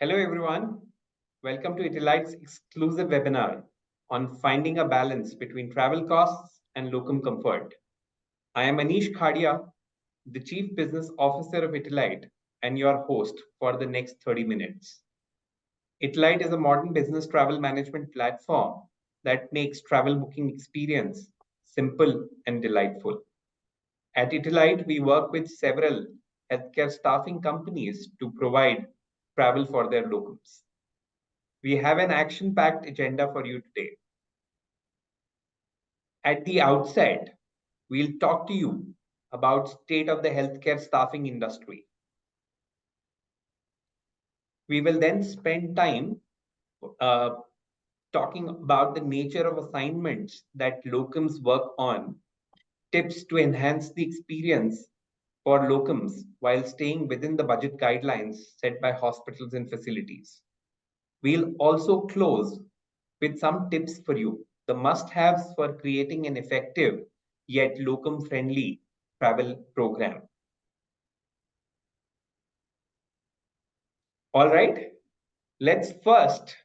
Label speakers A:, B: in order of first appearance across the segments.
A: Hello, everyone. Welcome to ITILITE's exclusive webinar on finding a balance between travel costs and locum comfort. I am Anish Khadiya, the Chief Business Officer of ITILITE and your host for the next 30 minutes. ITILITE is a modern business travel management platform that makes travel booking experience simple and delightful. At ITILITE, we work with several healthcare staffing companies to provide travel for their locums. We have an action-packed agenda for you today. At the outset, we'll talk to you about state of the healthcare staffing industry. We will then spend time talking about the nature of assignments that locums work on, tips to enhance the experience for locums while staying within the budget guidelines set by hospitals and facilities. We'll also close with some tips for you, the must-haves for creating an effective yet locum-friendly travel program. All right, let's first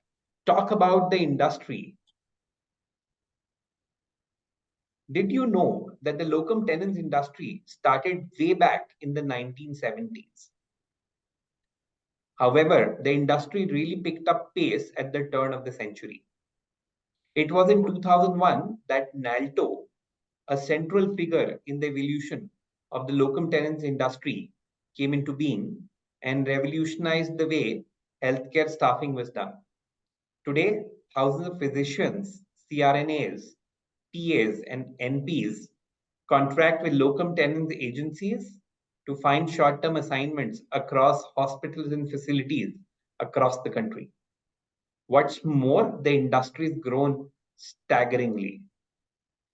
A: talk about the industry. Did you know that the locum tenens industry started way back in the 1970s? However, the industry really picked up pace at the turn of the century. It was in 2001 that NALTO, a central figure in the evolution of the locum tenens industry, came into being and revolutionized the way healthcare staffing was done. Today, thousands of physicians, CRNAs, PAs, and NPs contract with locum tenens agencies to find short-term assignments across hospitals and facilities across the country. What's more, the industry has grown staggeringly.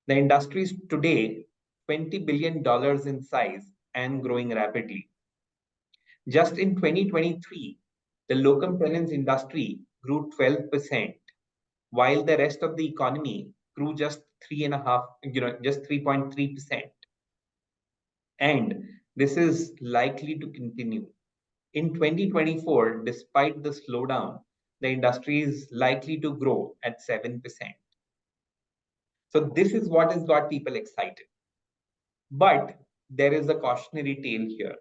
A: The industry is today $20 billion in size and growing rapidly. Just in 2023, the locum tenens industry grew 12%, while the rest of the economy grew just 3.3%. And this is likely to continue. In 2024, despite the slowdown, the industry is likely to grow at 7%. So this is what has got people excited. But there is a cautionary tale here.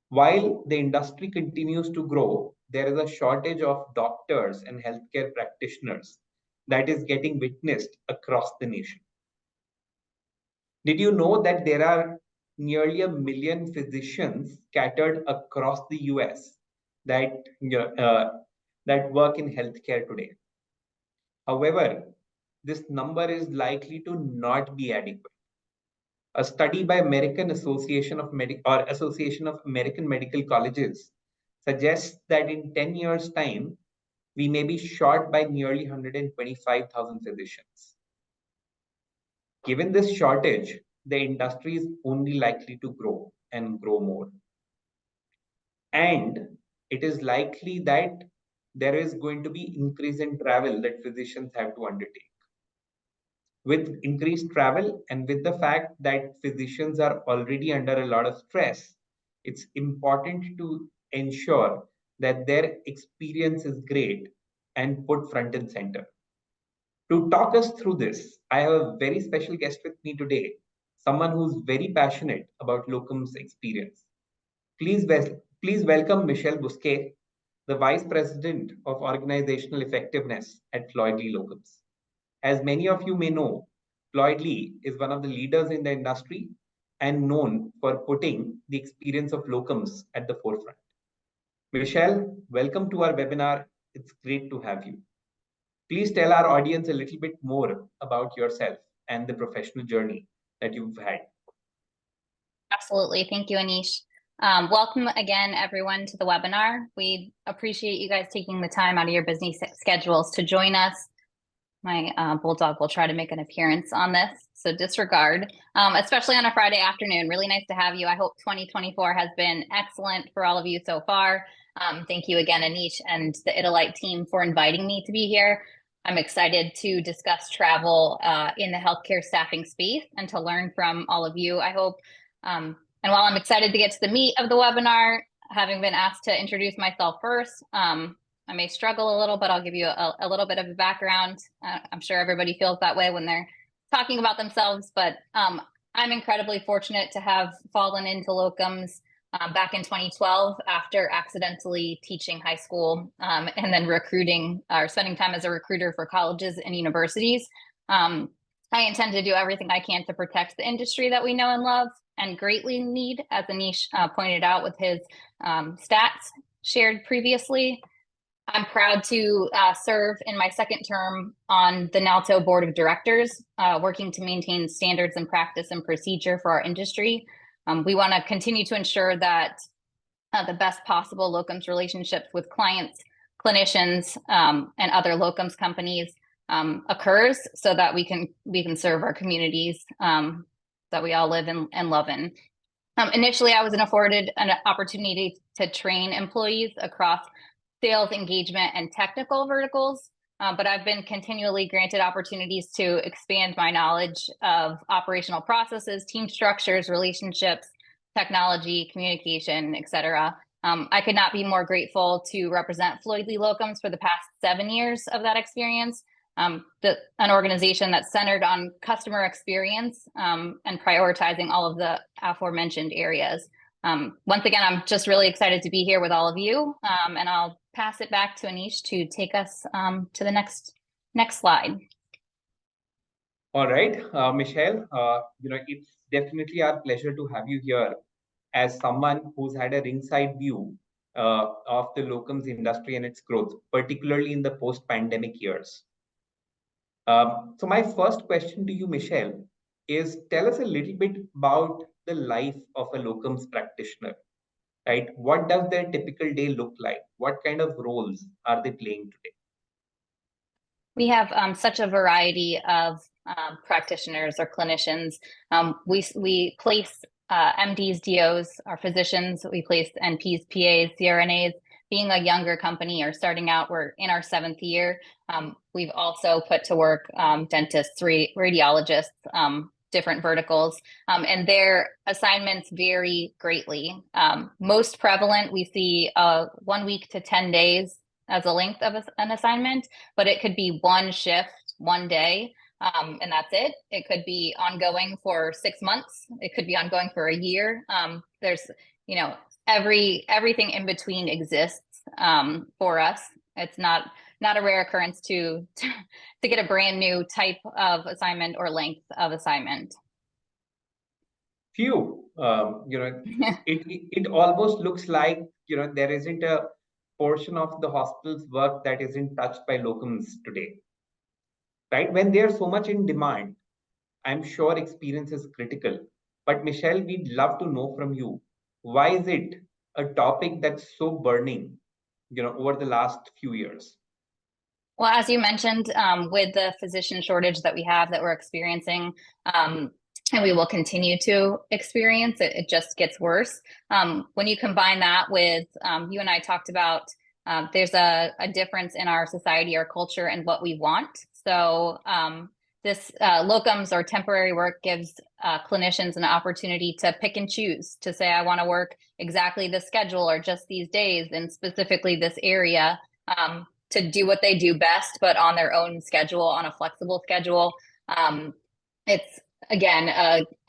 A: While the industry continues to grow, there is a shortage of doctors and healthcare practitioners that is getting witnessed across the nation. Did you know that there are nearly 1 million physicians scattered across the US that work in healthcare today? However, this number is likely to not be adequate. A study by Association of American Medical Colleges suggests that in 10 years' time, we may be short by nearly 125,000 physicians. Given this shortage, the industry is only likely to grow and grow more. And it is likely that there is going to be increase in travel that physicians have to undertake. With increased travel and with the fact that physicians are already under a lot of stress, it's important to ensure that their experience is great and put front and center. To talk us through this, I have a very special guest with me today, someone who's very passionate about locums experience. Please welcome Michell Bousquet, the Vice President of Organizational Effectiveness at Floyd Lee Locums. As many of you may know, Floyd Lee is one of the leaders in the industry and known for putting the experience of locums at the forefront. Michelle, welcome to our webinar. It's great to have you. Please tell our audience a little bit more about yourself and the professional journey that you've had.
B: Absolutely. Thank you, Anish. Welcome again, everyone, to the webinar. We appreciate you guys taking the time out of your busy schedules to join us. My bulldog will try to make an appearance on this, so disregard, especially on a Friday afternoon. Really nice to have you. I hope 2024 has been excellent for all of you so far. Thank you again, Anish and the ITILITE team for inviting me to be here. I'm excited to discuss travel in the healthcare staffing space and to learn from all of you, I hope. And while I'm excited to get to the meat of the webinar, having been asked to introduce myself first, I may struggle a little, but I'll give you a little bit of a background. I'm sure everybody feels that way when they're talking about themselves, but I'm incredibly fortunate to have fallen into locums back in 2012 after accidentally teaching high school and then recruiting or spending time as a recruiter for colleges and universities. I intend to do everything I can to protect the industry that we know and love and greatly need, as Anish pointed out with his stats shared previously. I'm proud to serve in my second term on the NALTO Board of Directors, working to maintain standards and practice and procedure for our industry. We want to continue to ensure that the best possible locums relationships with clients, clinicians, and other locums companies occurs so that we can serve our communities that we all live and love in. Initially, I was afforded an opportunity to train employees across sales, engagement, and technical verticals, but I've been continually granted opportunities to expand my knowledge of operational processes, team structures, relationships, technology, communication, et cetera. I could not be more grateful to represent Floyd Lee Locums for the past 7 years of that experience, an organization that's centered on customer experience and prioritizing all of the aforementioned areas. Once again, I'm just really excited to be here with all of you, and I'll pass it back to Anish to take us to the next slide.
A: All right, Michelle, it's definitely our pleasure to have you here as someone who's had a ringside view of the locums industry and its growth, particularly in the post-pandemic years. So my first question to you, Michelle, is tell us a little bit about the life of a locums practitioner, right? What does their typical day look like? What kind of roles are they playing today?
B: We have such a variety of practitioners or clinicians. We place MDs, DOs, our physicians. We place NPs, PAs, CRNAs. Being a younger company or starting out, we're in our 7th year. We've also put to work dentists, radiologists, different verticals, and their assignments vary greatly. Most prevalent, we see 1 week to 10 days as a length of an assignment, but it could be one shift, 1 day, and that's it. It could be ongoing for 6 months. It could be ongoing for a year. There's, everything in between exists for us. It's not a rare occurrence to get a brand new type of assignment or length of assignment.
A: Phew, it almost looks like there isn't a portion of the hospital's work that isn't touched by locums today, right? When they're so much in demand, I'm sure experience is critical. But Michelle, we'd love to know from you, why is it a topic that's so burning, over the last few years?
B: Well, as you mentioned, with the physician shortage that we have that we're experiencing, and we will continue to experience, it just gets worse. When you combine that with, you and I talked about, there's a difference in our society, our culture, and what we want. So this locums or temporary work gives clinicians an opportunity to pick and choose, to say, I want to work exactly this schedule or just these days and specifically this area, to do what they do best, but on their own schedule, on a flexible schedule. It's, again,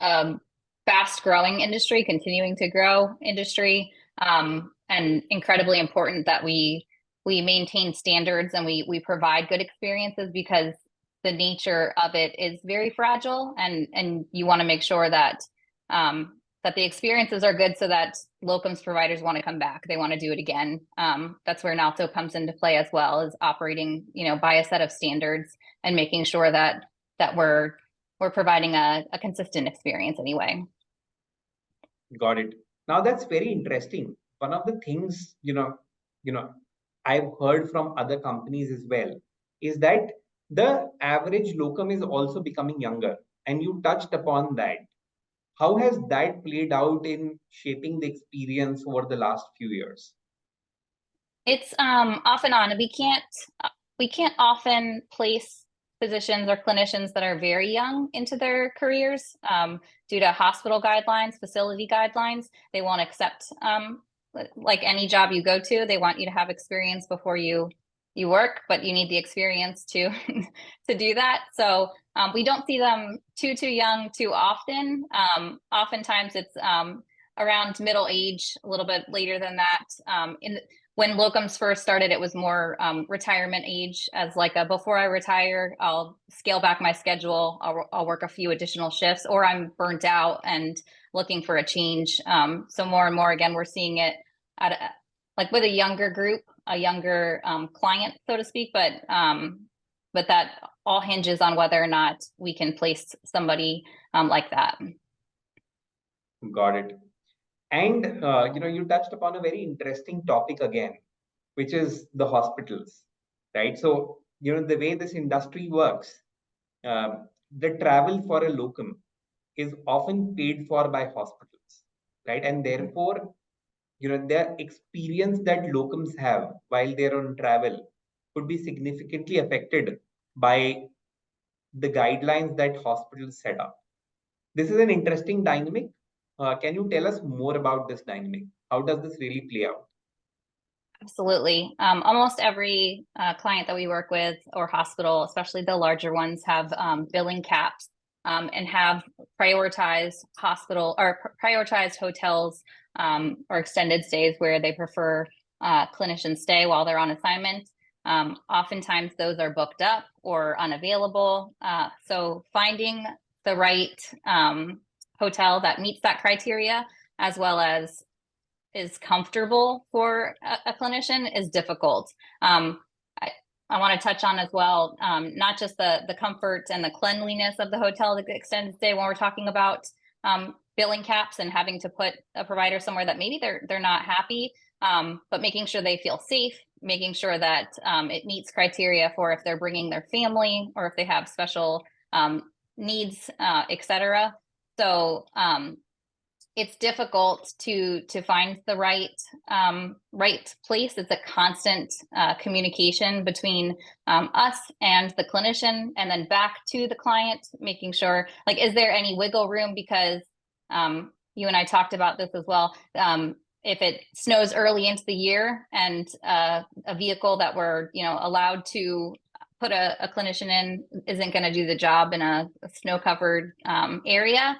B: a fast growing industry, continuing to grow industry, and incredibly important that we maintain standards and we provide good experiences, because the nature of it is very fragile, and you want to make sure that that the experiences are good so that locums providers want to come back. They want to do it again. That's where NALTO comes into play as well, is operating, by a set of standards and making sure that we're providing a consistent experience anyway.
A: Got it. Now that's very interesting. One of the things, I've heard from other companies as well, is that the average locum is also becoming younger. And you touched upon that. How has that played out in shaping the experience over the last few years?
B: It's off and on. We can't often place physicians or clinicians that are very young into their careers due to hospital guidelines, facility guidelines. They won't accept like any job you go to, they want you to have experience before you work, but you need the experience to to do that. So we don't see them too young too often. Oftentimes it's around middle age, a little bit later than that. When locums first started, it was more retirement age, as like a before I retire, I'll scale back my schedule. I'll work a few additional shifts, or I'm burnt out and looking for a change. So more and more, again, we're seeing it like with a younger group, a younger client, so to speak. But that all hinges on whether or not we can place somebody like that.
A: Got it. And you touched upon a very interesting topic again, which is the hospitals, right? So the way this industry works, the travel for a locum is often paid for by hospitals, right? And therefore, the experience that locums have while they're on travel could be significantly affected by the guidelines that hospitals set up. This is an interesting dynamic. Can you tell us more about this dynamic? How does this really play out?
B: Absolutely. Almost every client that we work with or hospital, especially the larger ones, have billing caps and have prioritized hospital or prioritized hotels or extended stays where they prefer clinicians stay while they're on assignment. Oftentimes those are booked up or unavailable. So finding the right hotel that meets that criteria, as well as is comfortable for a clinician, is difficult. I want to touch on as well, not just the comfort and the cleanliness of the hotel, the extended stay, when we're talking about billing caps and having to put a provider somewhere that maybe they're not happy, but making sure they feel safe, making sure that it meets criteria for if they're bringing their family or if they have special needs, et cetera. So it's difficult to find the right place. It's a constant communication between us and the clinician, and then back to the client, making sure, like, is there any wiggle room? Because you and I talked about this as well. If it snows early into the year and a vehicle that we're allowed to put a clinician in isn't going to do the job in a snow-covered area,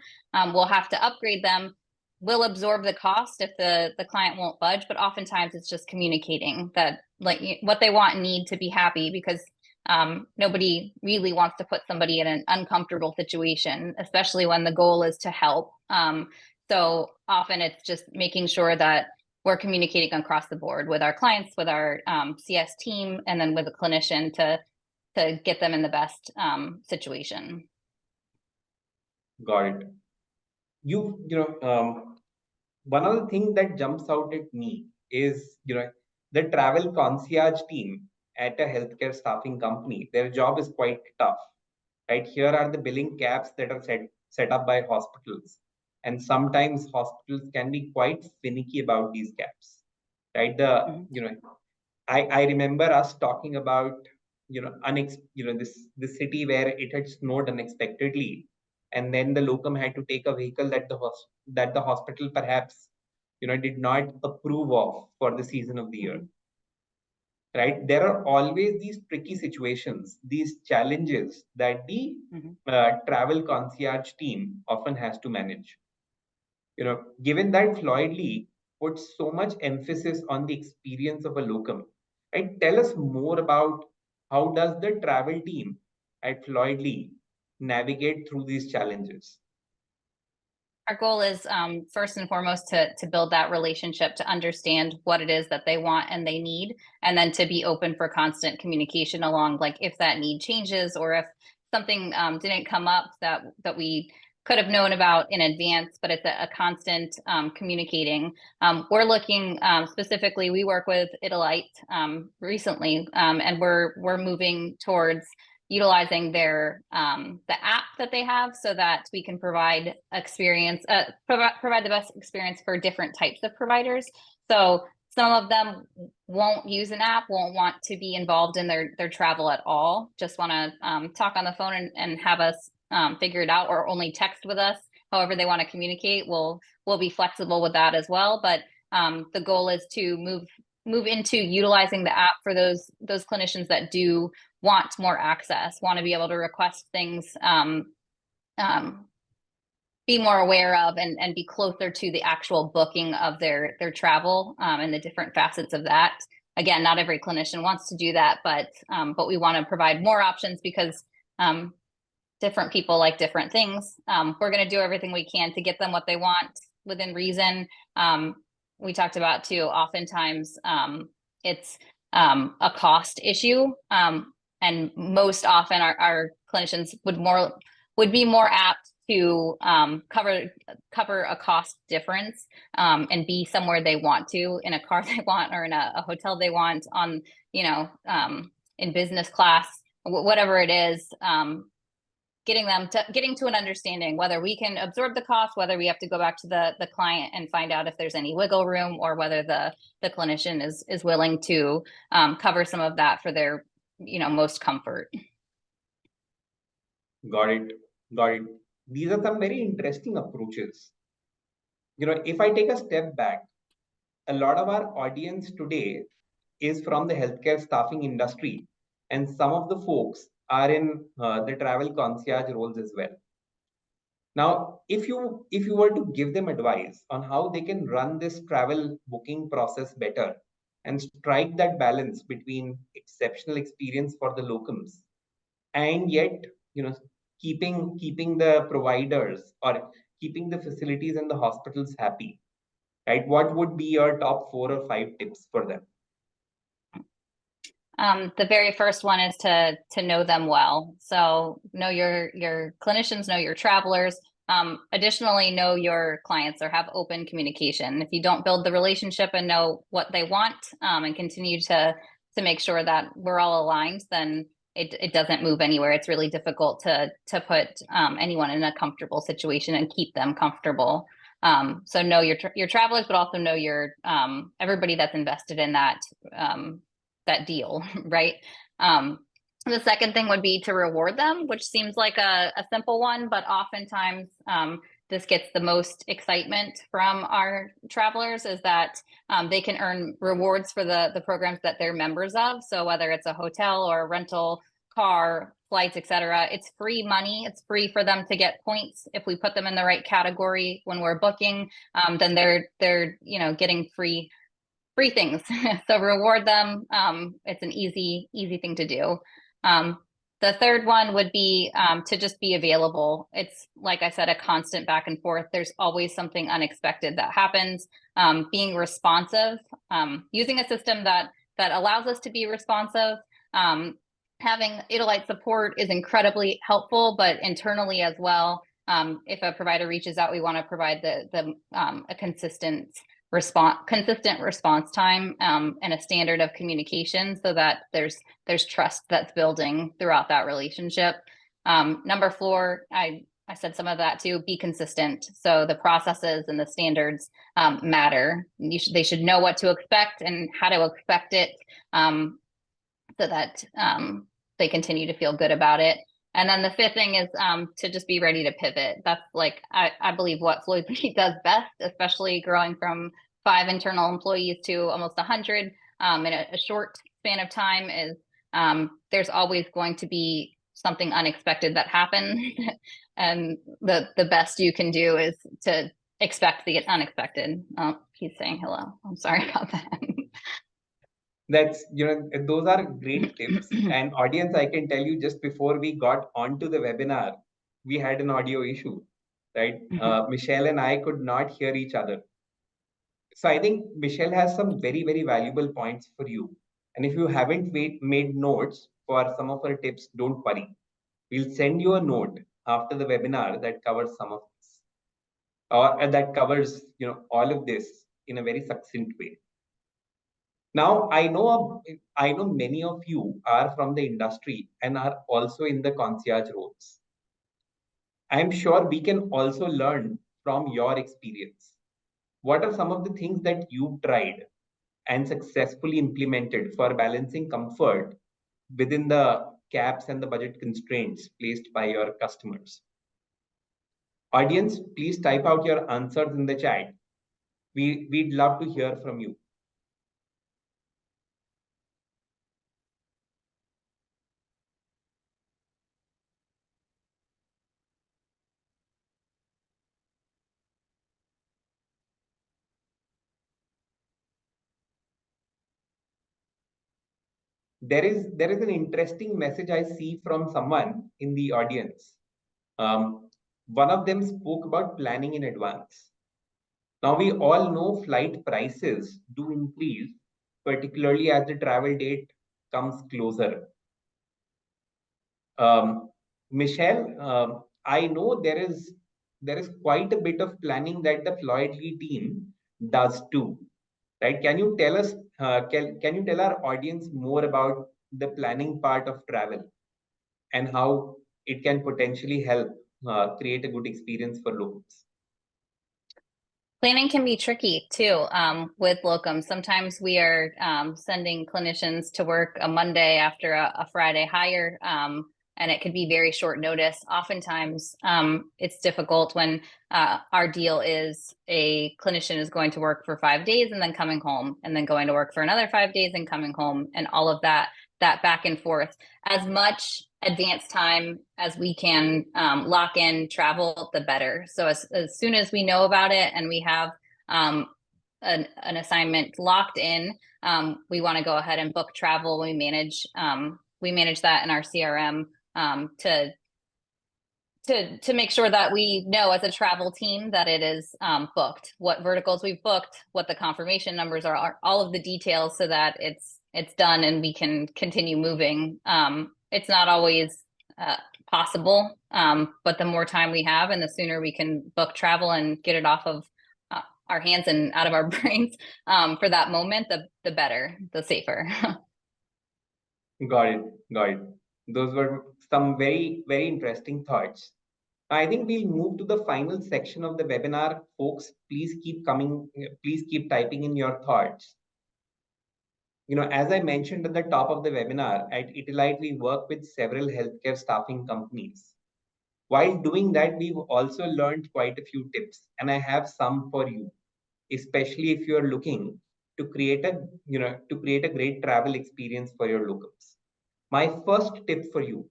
B: we'll have to upgrade them. We'll absorb the cost if the client won't budge, but oftentimes it's just communicating that, like, what they want and need to be happy, because nobody really wants to put somebody in an uncomfortable situation, especially when the goal is to help. So often it's just making sure that we're communicating across the board with our clients, with our CS team, and then with a clinician to get them in the best situation.
A: Got it. One of the things that jumps out at me is, the travel concierge team at a healthcare staffing company. Their job is quite tough, right? Here are the billing caps that are set up by hospitals, and sometimes hospitals can be quite finicky about these caps, right? I remember us talking about this city where it had snowed unexpectedly, and then the locum had to take a vehicle that the hospital perhaps did not approve of for the season of the year. Right? There are always these tricky situations, these challenges that the travel concierge team often has to manage. Given that Floyd Lee puts so much emphasis on the experience of a locum, right? Tell us more about how does the travel team at Floyd Lee navigate through these challenges?
B: Our goal is first and foremost to build that relationship, to understand what it is that they want and they need, and then to be open for constant communication along, like, if that need changes or if something didn't come up that we could have known about in advance, but it's a constant communicating. We're looking specifically, we work with ITILITE recently, and we're moving towards utilizing their the app that they have, so that we can provide experience, provide the best experience for different types of providers. So some of them won't use an app, won't want to be involved in their travel at all, just want to talk on the phone and have us figure it out, or only text with us. However they want to communicate, we'll be flexible with that as well. But The goal is to move into utilizing the app for those clinicians that do want more access, want to be able to request things, be more aware of, and be closer to the actual booking of their travel, and the different facets of that. Again, not every clinician wants to do that, but we want to provide more options because different people like different things. We're going to do everything we can to get them what they want within reason. We talked about too, oftentimes it's a cost issue, and most often our clinicians would be more apt to cover a cost difference, and be somewhere they want to, in a car they want, or in a hotel they want, on, in business class, whatever it is, getting to an understanding whether we can absorb the cost, whether we have to go back to the client and find out if there's any wiggle room, or whether the clinician is willing to cover some of that for their most comfort.
A: Got it. These are some very interesting approaches. If I take a step back, a lot of our audience today is from the healthcare staffing industry, and some of the folks are in the travel concierge roles as well. Now, if you were to give them advice on how they can run this travel booking process better and strike that balance between exceptional experience for the locums and yet keeping the providers or keeping the facilities and the hospitals happy, right? What would be your top 4 or 5 tips for them?
B: The very first one is to know them well. So know your clinicians, know your travelers. Additionally, know your clients, or have open communication. If you don't build the relationship and know what they want, and continue to make sure that we're all aligned, then it doesn't move anywhere. It's really difficult to put anyone in a comfortable situation and keep them comfortable. So know your travelers, but also know your everybody that's invested in that deal, right? The second thing would be to reward them, which seems like a simple one, but oftentimes this gets the most excitement from our travelers, is that they can earn rewards for the programs that they're members of. So whether it's a hotel or a rental car, flights, etc., it's free money. It's free for them to get points. If we put them in the right category when we're booking, then they're getting free things. So reward them. It's an easy thing to do. The third one would be to just be available. It's, like I said, a constant back and forth. There's always something unexpected that happens. Being responsive, using a system that allows us to be responsive. Having ITILITE support is incredibly helpful, but internally as well, if a provider reaches out, we want to provide a consistent response time, and a standard of communication, so that there's trust that's building throughout that relationship. Number 4, I said some of that too, be consistent. So the processes and the standards matter. They should know what to expect and how to expect it, so that they continue to feel good about it. And then the 5th thing is to just be ready to pivot. That's I believe what Floyd Lee does best, especially growing from 5 internal employees to almost 100 in a short span of time, is there's always going to be something unexpected that happens. And the best you can do is to expect the unexpected. Oh, he's saying hello. I'm sorry about that.
A: That's, those are great tips. And audience, I can tell you, just before we got onto the webinar, we had an audio issue, right? Michelle and I could not hear each other. So I think Michelle has some very, very valuable points for you. And if you haven't made notes for some of her tips, don't worry. We'll send you a note after the webinar that covers some of this, or that covers, all of this in a very succinct way. Now, I know many of you are from the industry and are also in the concierge roles. I'm sure we can also learn from your experience. What are some of the things that you've tried and successfully implemented for balancing comfort within the caps and the budget constraints placed by your customers? Audience, please type out your answers in the chat. We'd love to hear from you. There is an interesting message I see from someone in the audience. One of them spoke about planning in advance. Now we all know flight prices do increase, particularly as the travel date comes closer. Michelle, I know there is quite a bit of planning that the Floyd Lee team does too, right? Can you tell us? Can you tell our audience more about the planning part of travel and how it can potentially help create a good experience for locals?
B: Planning can be tricky too with locums. Sometimes we are sending clinicians to work a Monday after a Friday hire, and it could be very short notice. Oftentimes, it's difficult when our deal is a clinician is going to work for 5 days and then coming home, and then going to work for another 5 days and coming home, and all of that back and forth. As much advance time as we can lock in travel, the better. So as soon as we know about it and we have an assignment locked in, we want to go ahead and book travel. We manage that in our CRM to make sure that we know as a travel team that it is booked, what verticals we've booked, what the confirmation numbers are, all of the details, so that it's done and we can continue moving. It's not always possible, but the more time we have and the sooner we can book travel and get it off of our hands and out of our brains for that moment, the better, the safer.
A: Got it. Got it. Those were some very, very interesting thoughts. I think we'll move to the final section of the webinar. Folks, please keep coming, please keep typing in your thoughts. As I mentioned at the top of the webinar, at ITILITE, we work with several healthcare staffing companies. While doing that, we've also learned quite a few tips, and I have some for you, especially if you're looking to create a great travel experience for your locals. My first tip for you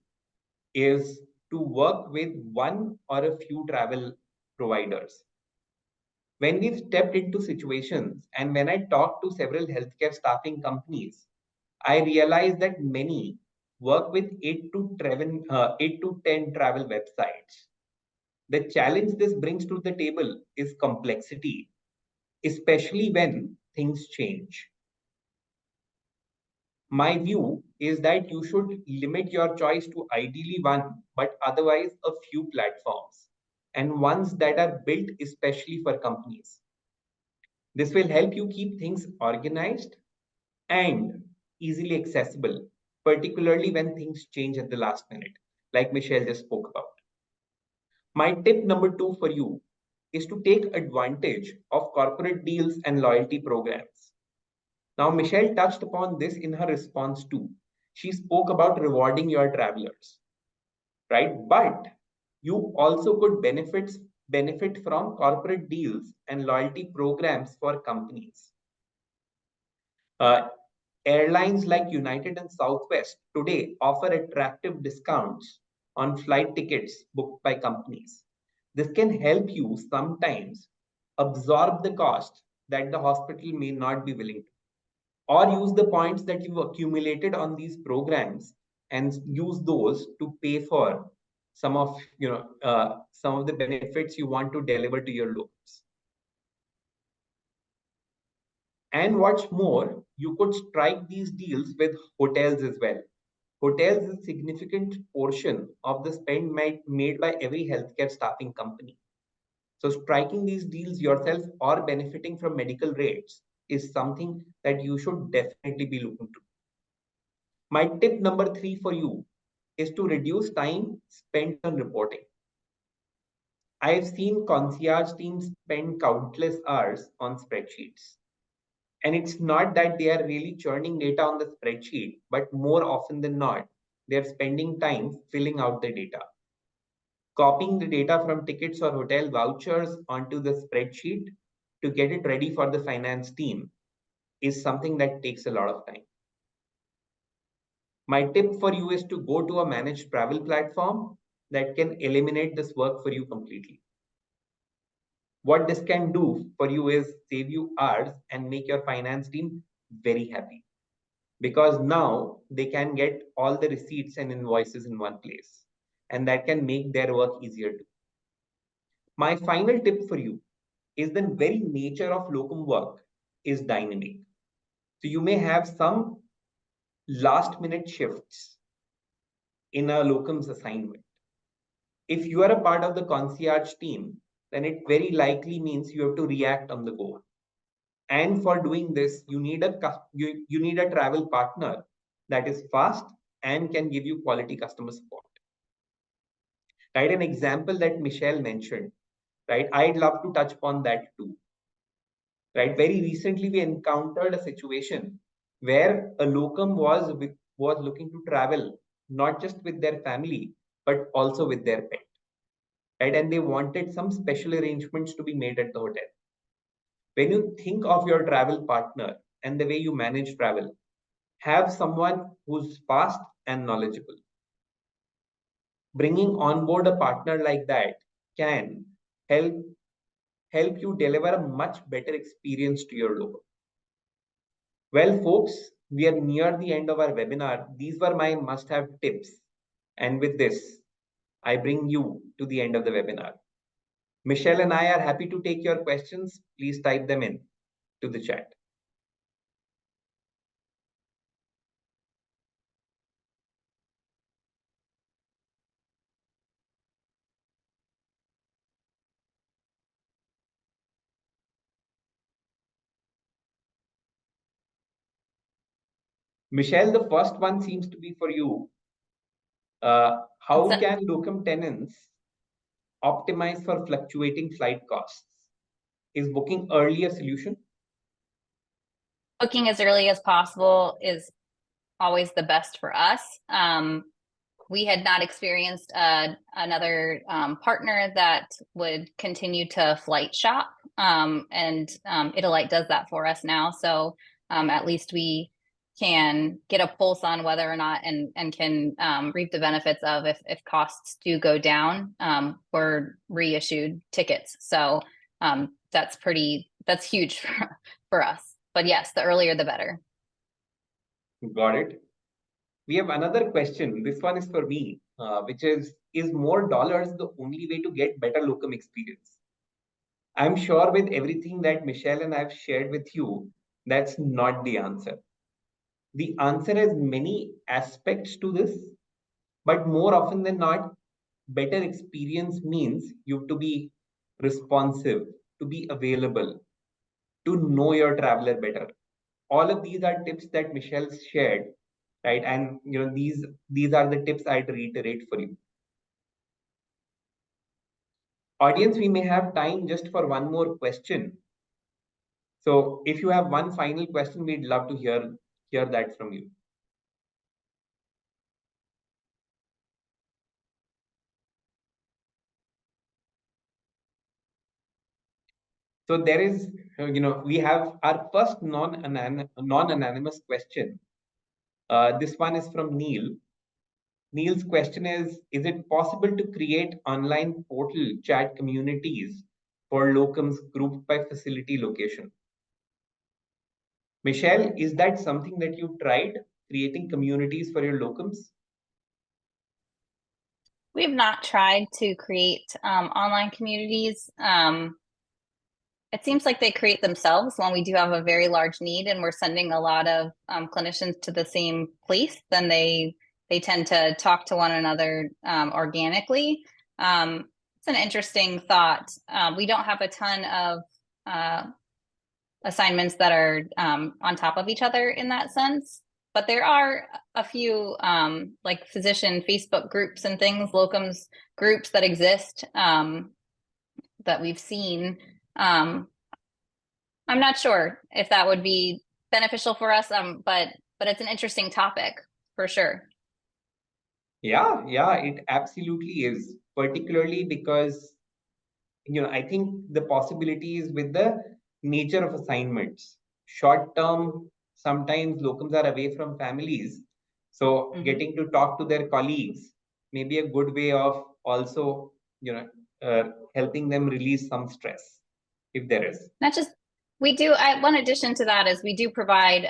A: is to work with one or a few travel providers. When we've stepped into situations and when I talk to several healthcare staffing companies, I realize that many work with 8 to 10 travel websites. The challenge this brings to the table is complexity, especially when things change. My view is that you should limit your choice to ideally one, but otherwise a few platforms, and ones that are built especially for companies. This will help you keep things organized and easily accessible, particularly when things change at the last minute, like Michelle just spoke about. My tip number 2 for you is to take advantage of corporate deals and loyalty programs. Now, Michelle touched upon this in her response too. She spoke about rewarding your travelers, right? But you also could benefit from corporate deals and loyalty programs for companies. Uh, Airlines like United and Southwest today offer attractive discounts on flight tickets booked by companies. This can help you sometimes absorb the cost that the hospital may not be willing to, or use the points that you've accumulated on these programs and use those to pay for some of some of the benefits you want to deliver to your locals. And what's more, you could strike these deals with hotels as well. Hotels is a significant portion of the spend made by every healthcare staffing company. So striking these deals yourself or benefiting from medical rates is something that you should definitely be looking to. My tip number 3 for you is to reduce time spent on reporting. I've seen concierge teams spend countless hours on spreadsheets. And it's not that they are really churning data on the spreadsheet, but more often than not, they're spending time filling out the data. Copying the data from tickets or hotel vouchers onto the spreadsheet to get it ready for the finance team is something that takes a lot of time. My tip for you is to go to a managed travel platform that can eliminate this work for you completely. What this can do for you is save you hours and make your finance team very happy, because now they can get all the receipts and invoices in one place, and that can make their work easier too. My final tip for you is the very nature of locum work is dynamic. So you may have some last minute shifts in a locum's assignment. If you are a part of the concierge team, then it very likely means you have to react on the go. And for doing this, you need a travel partner that is fast and can give you quality customer support. Right? An example that Michelle mentioned, right? I'd love to touch upon that too. Right? Very recently, we encountered a situation where a locum was looking to travel not just with their family but also with their pet. Right? And they wanted some special arrangements to be made at the hotel. When you think of your travel partner and the way you manage travel, have someone who's fast and knowledgeable. Bringing on board a partner like that can help help you deliver a much better experience to your local. Well, folks, we are near the end of our webinar. These were my must-have tips. And with this, I bring you to the end of the webinar. Michelle and I are happy to take your questions. Please type them in to the chat. Michelle, the first one seems to be for you. How can locum tenants optimize for fluctuating flight costs? Is booking early a solution?
B: Booking as early as possible is always the best for us. We had not experienced another partner that would continue to flight shop, and ITILITE does that for us now. So at least we can get a pulse on whether or not and can reap the benefits of if costs do go down, we're reissued tickets. So that's huge for us. But yes, the earlier the better.
A: Got it. We have another question. This one is for me, which is more dollars the only way to get better locum experience? I'm sure with everything that Michelle and I've shared with you, that's not the answer. The answer has many aspects to this, but more often than not, better experience means you have to be responsive, to be available, to know your traveler better. All of these are tips that Michelle shared, right? And these are the tips I'd reiterate for you. Audience, we may have time just for one more question. So if you have one final question, we'd love to hear that from you. So there is, we have our first non-anonymous question. This one is from Neil. Neil's question is it possible to create online portal chat communities for locums grouped by facility location? Michelle, is that something that you've tried, creating communities for your locums?
B: We have not tried to create online communities. It seems like they create themselves when we do have a very large need and we're sending a lot of clinicians to the same place. Then they tend to talk to one another organically. It's an interesting thought. We don't have a ton of assignments that are on top of each other in that sense. But there are a few like physician Facebook groups and things, locums groups that exist that we've seen. I'm not sure if that would be beneficial for us, but it's an interesting topic for sure.
A: Yeah, it absolutely is, particularly because I think the possibilities with the nature of assignments. Short term, sometimes locums are away from families. So getting to talk to their colleagues may be a good way of also, helping them release some stress, if there is.
B: Not just, we do, one addition to that is we do provide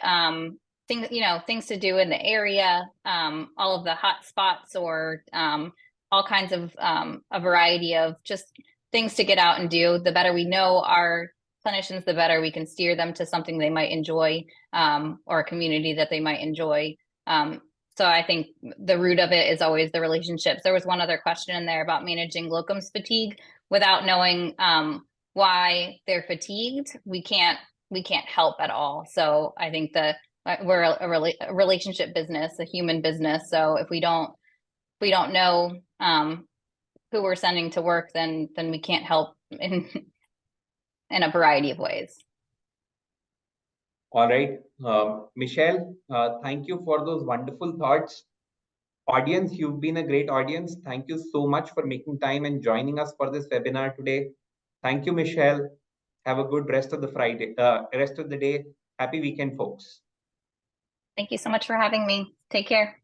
B: things, things to do in the area, all of the hot spots or all kinds of a variety of just things to get out and do. The better we know our clinicians, the better we can steer them to something they might enjoy or a community that they might enjoy. So I think the root of it is always the relationships. There was one other question in there about managing locums fatigue without knowing why they're fatigued. We can't help at all. So I think we're a relationship business, a human business. So if we don't know who we're sending to work, then we can't help in a variety of ways.
A: All right, Michelle, thank you for those wonderful thoughts. Audience, you've been a great audience. Thank you so much for making time and joining us for this webinar today. Thank you, Michelle. Have a good rest of the day. Happy weekend, folks.
B: Thank you so much for having me. Take care.